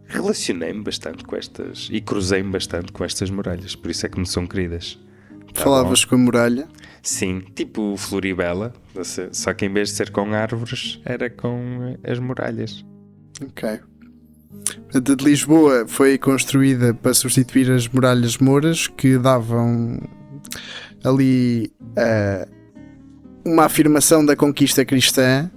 relacionei-me bastante com estas e cruzei-me bastante com estas muralhas, por isso é que me são queridas. Falavas com a muralha? Sim, tipo Floribela, só que em vez de ser com árvores, era com as muralhas. Ok. A de Lisboa foi construída para substituir as muralhas mouras, que davam ali uma afirmação da conquista cristã.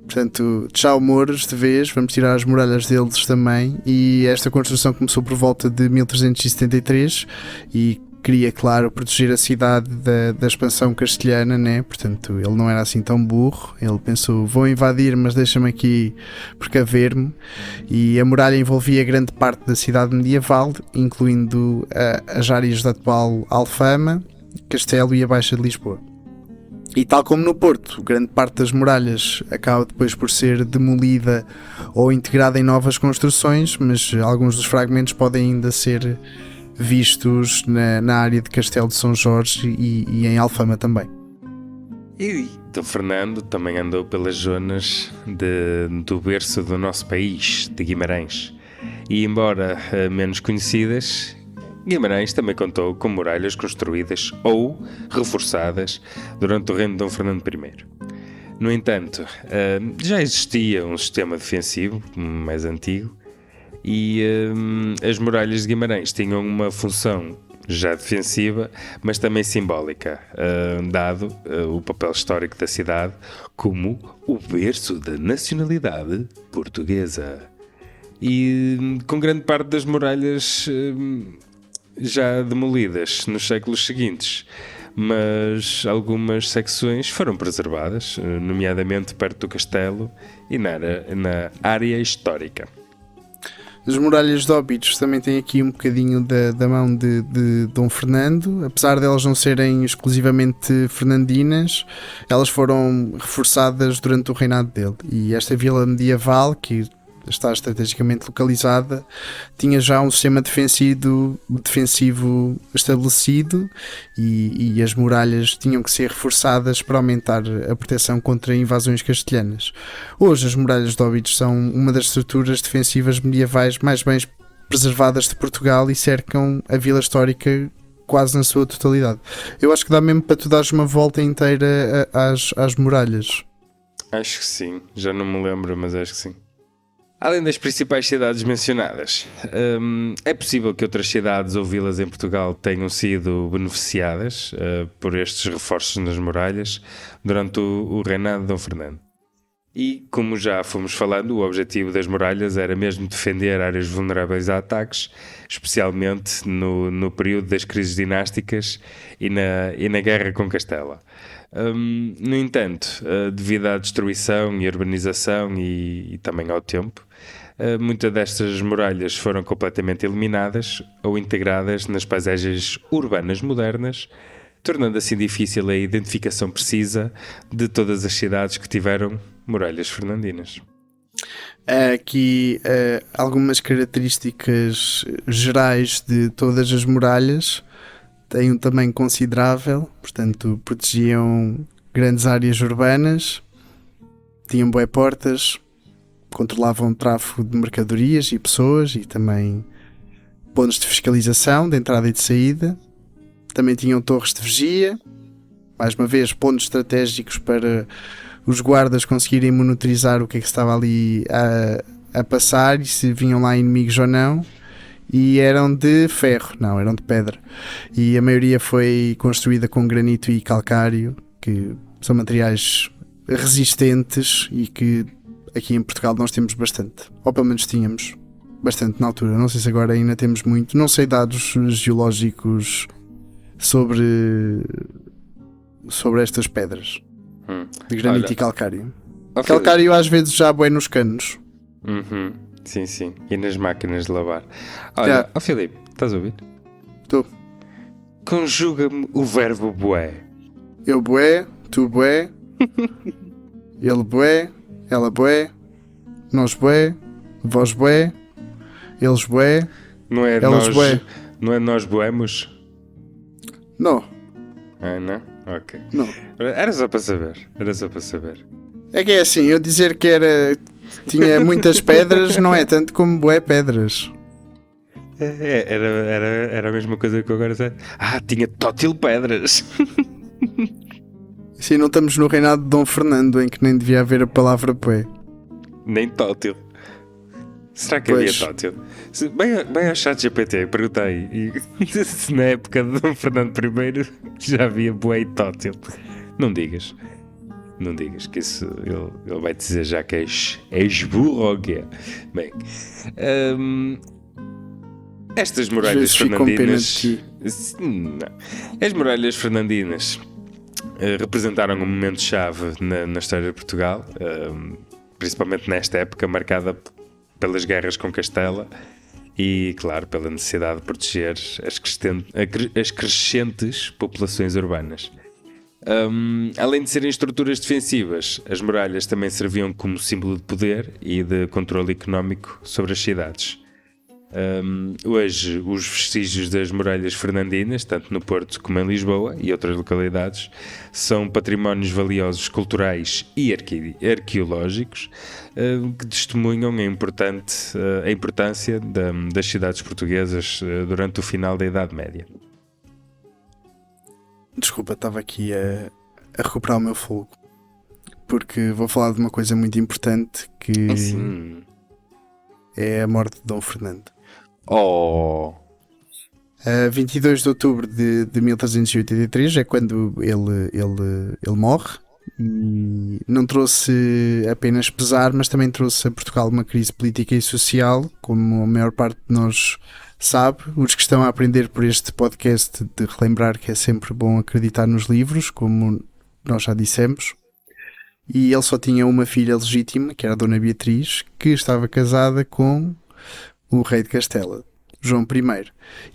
Portanto, tchau mouros de vez, vamos tirar as muralhas deles também. E esta construção começou por volta de 1373 e queria, claro, proteger a cidade da expansão castelhana, né? Portanto, ele não era assim tão burro. Ele pensou, vou invadir, mas deixa-me aqui precaver-me. E a muralha envolvia grande parte da cidade medieval, incluindo as áreas da atual Alfama, Castelo e a Baixa de Lisboa. E tal como no Porto, grande parte das muralhas acaba depois por ser demolida ou integrada em novas construções, mas alguns dos fragmentos podem ainda ser vistos na área de Castelo de São Jorge e em Alfama também. E Dom Fernando também andou pelas zonas do berço do nosso país, de Guimarães. E embora menos conhecidas, Guimarães também contou com muralhas construídas ou reforçadas durante o reino de Dom Fernando I. No entanto, já existia um sistema defensivo mais antigo, e as muralhas de Guimarães tinham uma função já defensiva, mas também simbólica, dado o papel histórico da cidade como o berço da nacionalidade portuguesa. E com grande parte das muralhas já demolidas nos séculos seguintes, mas algumas secções foram preservadas, nomeadamente perto do castelo e na área histórica. As muralhas de Óbidos também têm aqui um bocadinho da mão de Dom Fernando. Apesar de elas não serem exclusivamente fernandinas, elas foram reforçadas durante o reinado dele. E esta vila medieval, que está estrategicamente localizada, tinha já um sistema defensivo estabelecido e as muralhas tinham que ser reforçadas para aumentar a proteção contra invasões castelhanas. Hoje as muralhas de Óbidos são uma das estruturas defensivas medievais mais bem preservadas de Portugal e cercam a vila histórica quase na sua totalidade. Eu acho que dá mesmo para tu dares uma volta inteira às muralhas. Acho que sim, já não me lembro, mas acho que sim. Além das principais cidades mencionadas, é possível que outras cidades ou vilas em Portugal tenham sido beneficiadas por estes reforços nas muralhas durante o reinado de Dom Fernando. E, como já fomos falando, o objetivo das muralhas era mesmo defender áreas vulneráveis a ataques, especialmente no período das crises dinásticas e na guerra com Castela. No entanto, devido à destruição e urbanização e também ao tempo, muitas destas muralhas foram completamente eliminadas ou integradas nas paisagens urbanas modernas, tornando assim difícil a identificação precisa de todas as cidades que tiveram muralhas fernandinas. Aqui algumas características gerais de todas as muralhas. Têm um tamanho considerável, portanto protegiam grandes áreas urbanas, tinham bué portas, controlavam o tráfego de mercadorias e pessoas e também pontos de fiscalização de entrada e de saída. Também tinham torres de vigia, mais uma vez pontos estratégicos para os guardas conseguirem monitorizar o que é que estava ali a passar e se vinham lá inimigos ou não. E eram de ferro, não, eram de pedra. E a maioria foi construída com granito e calcário, que são materiais resistentes e que aqui em Portugal nós temos bastante. Ou pelo menos tínhamos bastante na altura. Não sei se agora ainda temos muito. Não sei dados geológicos sobre estas pedras de granito e calcário. Calcário às vezes já bué nos canos. Sim, sim. E nas máquinas de lavar. Olha, Filipe, estás a ouvir? Estou. Conjuga-me o verbo bué. Eu bué, tu bué, ele bué, ela bué, nós bué, vós bué, eles bué, não é elas nós, bué. Não é nós buemos? Não. Ah, não? Ok. Não. Era só para saber. É que é assim, eu dizer que tinha muitas pedras não é tanto como bué pedras. Era a mesma coisa que eu agora sei. Tinha tótil pedras. Sim, não estamos no reinado de Dom Fernando, em que nem devia haver a palavra bué. Nem tótil. Será que havia tótil? Bem ao chat GPT, pergunta aí. Se na época de Dom Fernando I já havia bué e tótil. Não digas que isso ele vai dizer já que és burro ou quê? Bem, estas muralhas fernandinas, as muralhas fernandinas representaram um momento-chave na história de Portugal, principalmente nesta época marcada pelas guerras com Castela e, claro, pela necessidade de proteger as crescentes populações urbanas. Além de serem estruturas defensivas, as muralhas também serviam como símbolo de poder e de controle económico sobre as cidades. Hoje, os vestígios das muralhas fernandinas, tanto no Porto como em Lisboa e outras localidades, são patrimónios valiosos culturais e arqueológicos que testemunham a importância das cidades portuguesas durante o final da Idade Média. Desculpa, estava aqui a recuperar o meu fogo, porque vou falar de uma coisa muito importante que é a morte de Dom Fernando. 22 de outubro de 1383 é quando ele morre, e não trouxe apenas pesar, mas também trouxe a Portugal uma crise política e social, como a maior parte de nós sabe. Os que estão a aprender por este podcast, de relembrar que é sempre bom acreditar nos livros, como nós já dissemos. E ele só tinha uma filha legítima, que era a Dona Beatriz, que estava casada com o rei de Castela, João I.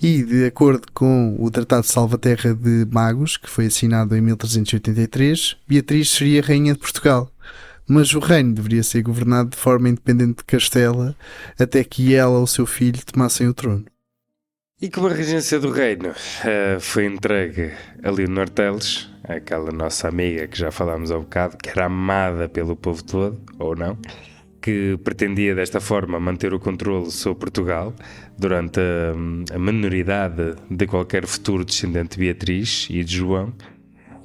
E, de acordo com o Tratado de Salvaterra de Magos, que foi assinado em 1383, Beatriz seria rainha de Portugal. Mas o reino deveria ser governado de forma independente de Castela, até que ela ou o seu filho tomassem o trono. E como a regência do reino foi entregue a Leonor Teles, aquela nossa amiga que já falámos há bocado, que era amada pelo povo todo, ou não, que pretendia desta forma manter o controle sobre Portugal durante a minoridade de qualquer futuro descendente de Beatriz e de João,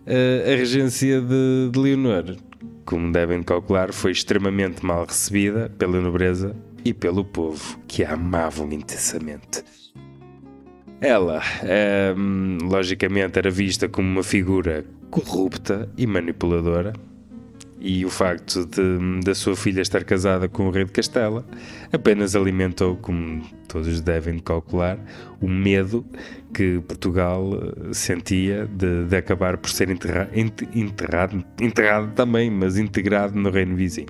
a regência de Leonor, como devem calcular, foi extremamente mal recebida pela nobreza e pelo povo, que a amavam intensamente. Ela, logicamente, era vista como uma figura corrupta e manipuladora, e o facto da sua filha estar casada com o rei de Castela apenas alimentou, como todos devem calcular, o medo que Portugal sentia de acabar por ser enterrado também, mas integrado no reino vizinho.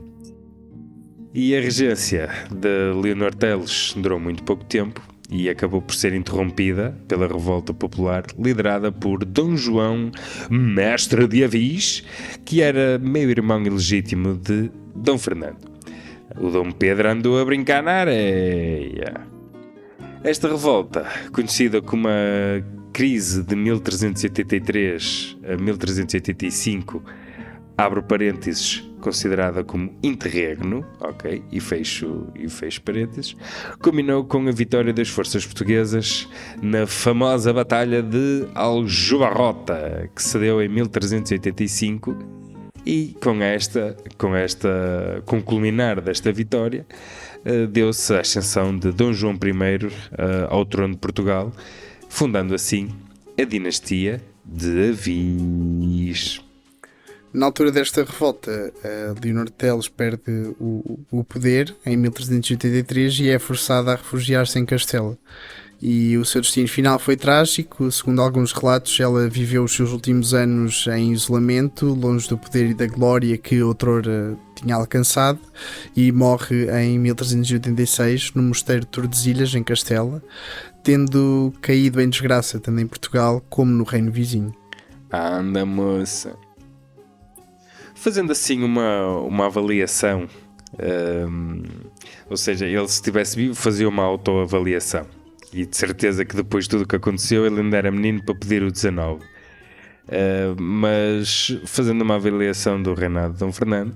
E a regência de Leonor Teles durou muito pouco tempo e acabou por ser interrompida pela revolta popular liderada por Dom João, mestre de Avis, que era meio-irmão ilegítimo de Dom Fernando. O Dom Pedro andou a brincar na areia. Esta revolta, conhecida como a crise de 1383 a 1385, abre parênteses, considerada como interregno, ok, e fecho parênteses, culminou com a vitória das forças portuguesas na famosa Batalha de Aljubarrota, que se deu em 1385 E com o culminar desta vitória, deu-se a ascensão de Dom João I ao trono de Portugal, fundando assim a dinastia de Avis. Na altura desta revolta, Leonor de Teles perde o poder em 1383 e é forçada a refugiar-se em Castela. E o seu destino final foi trágico. Segundo alguns relatos, ela viveu os seus últimos anos em isolamento, longe do poder e da glória que outrora tinha alcançado, e morre em 1386 no mosteiro de Tordesilhas, em Castela, tendo caído em desgraça tanto em Portugal como no reino vizinho. Anda, moça. Fazendo assim uma avaliação, ou seja, ele, se estivesse vivo, fazia uma autoavaliação. E de certeza que depois de tudo o que aconteceu, ele ainda era menino para pedir o 19. Mas fazendo uma avaliação do reinado de Dom Fernando,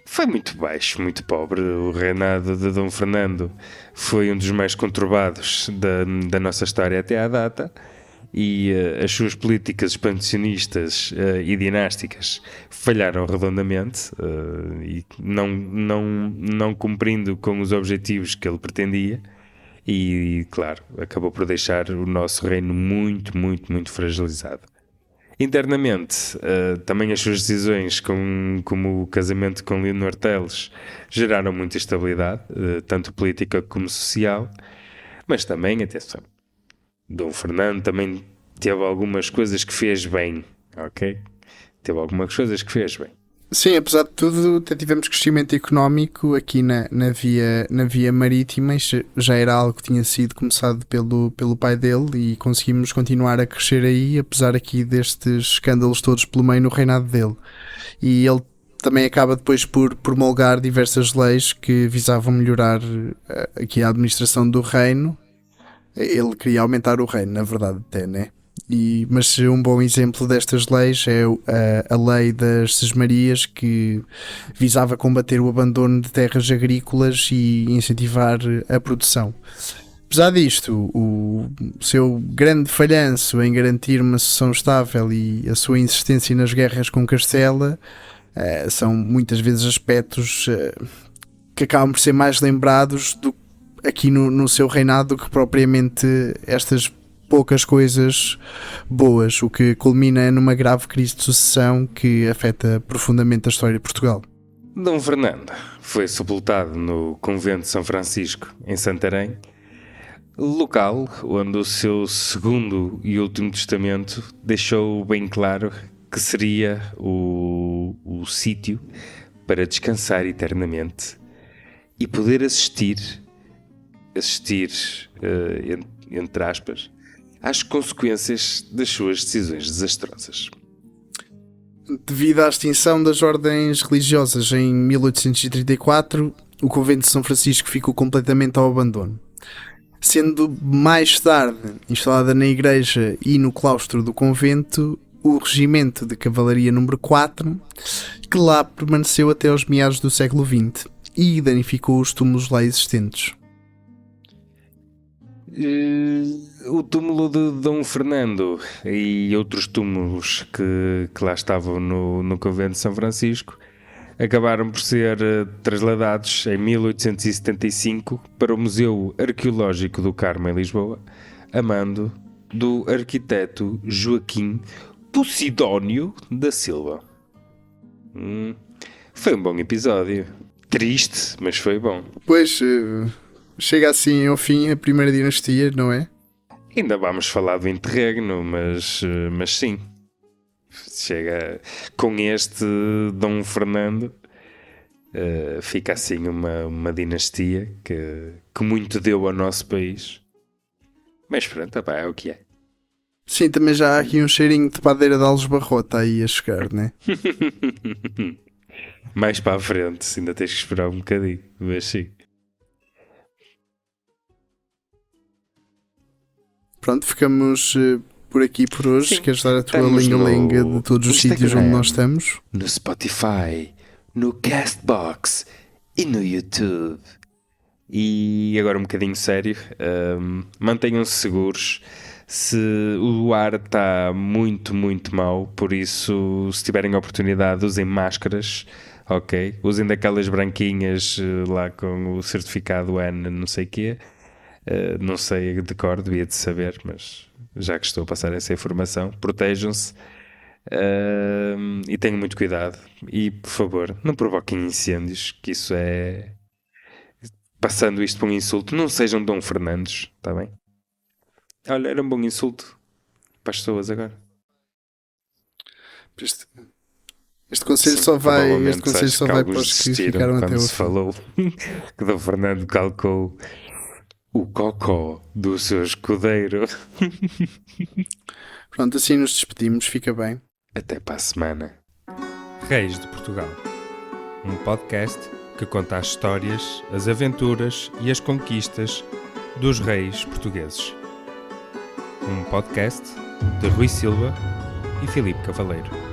foi muito baixo, muito pobre. O reinado de Dom Fernando foi um dos mais conturbados da nossa história até à data. E as suas políticas expansionistas e dinásticas falharam redondamente, e não cumprindo com os objetivos que ele pretendia, e claro, acabou por deixar o nosso reino muito, muito, muito fragilizado. Internamente, também as suas decisões, como o casamento com Leonor Teles, geraram muita instabilidade, tanto política como social, mas também, atenção, Dom Fernando também teve algumas coisas que fez bem, ok? Teve algumas coisas que fez bem. Sim, apesar de tudo, até tivemos crescimento económico aqui na via marítima. Isto já era algo que tinha sido começado pelo pai dele e conseguimos continuar a crescer aí, apesar aqui destes escândalos todos pelo meio no reinado dele. E ele também acaba depois por promulgar diversas leis que visavam melhorar aqui a administração do reino. Ele queria aumentar o reino, na verdade, até, né? Mas um bom exemplo destas leis é a lei das sesmarias, que visava combater o abandono de terras agrícolas e incentivar a produção. Apesar disto, o seu grande falhanço em garantir uma sucessão estável e a sua insistência nas guerras com Castela são muitas vezes aspectos que acabam por ser mais lembrados aqui no seu reinado do que propriamente estas poucas coisas boas, o que culmina numa grave crise de sucessão que afeta profundamente a história de Portugal. Dom Fernando foi sepultado no convento de São Francisco, em Santarém, local onde o seu segundo e último testamento deixou bem claro que seria o sítio para descansar eternamente e poder assistir, entre aspas, às consequências das suas decisões desastrosas. Devido à extinção das ordens religiosas em 1834, o convento de São Francisco ficou completamente ao abandono, sendo mais tarde instalada na igreja e no claustro do convento o regimento de cavalaria número 4, que lá permaneceu até aos meados do século XX e danificou os túmulos lá existentes. O túmulo de Dom Fernando e outros túmulos que lá estavam no convento de São Francisco acabaram por ser trasladados em 1875 para o Museu Arqueológico do Carmo, em Lisboa, a mando do arquiteto Joaquim Posidónio da Silva. Foi um bom episódio. Triste, mas foi bom. Pois, chega assim ao fim a primeira dinastia, não é? Ainda vamos falar do interregno, mas sim. Chega com este Dom Fernando, fica assim uma dinastia que muito deu ao nosso país. Mas pronto, é o que é. Sim, também já há aqui um cheirinho de padeira de Alves Barrota aí a chegar, né? Mais para a frente, ainda tens que esperar um bocadinho, mas sim. Pronto, ficamos por aqui por hoje. Sim. Queres dar a tua Estamos linga-linga no de todos os sítios Instagram, onde nós estamos? No Spotify, no Castbox e no YouTube. E agora um bocadinho sério, mantenham-se seguros, O ar está muito, muito mau, por isso, se tiverem oportunidade, usem máscaras, ok? Usem daquelas branquinhas lá com o certificado N, não sei o quê. Não sei de cor, devia de saber, mas já que estou a passar essa informação, protejam-se e tenham muito cuidado. E, por favor, não provoquem incêndios, que isso é... Passando isto por um insulto, não sejam Dom Fernandes, está bem? Olha, era um bom insulto para as pessoas agora. Este conselho Sim, só vai, provavelmente, este conselho acho só que vai alguns para os que desistiram ficaram até quando o se fim. falou que Dom Fernando calcou o cocó do seu escudeiro. Pronto, assim nos despedimos, fica bem. Até para a semana. Reis de Portugal, um podcast que conta as histórias, as aventuras e as conquistas dos reis portugueses. Um podcast de Rui Silva e Filipe Cavaleiro.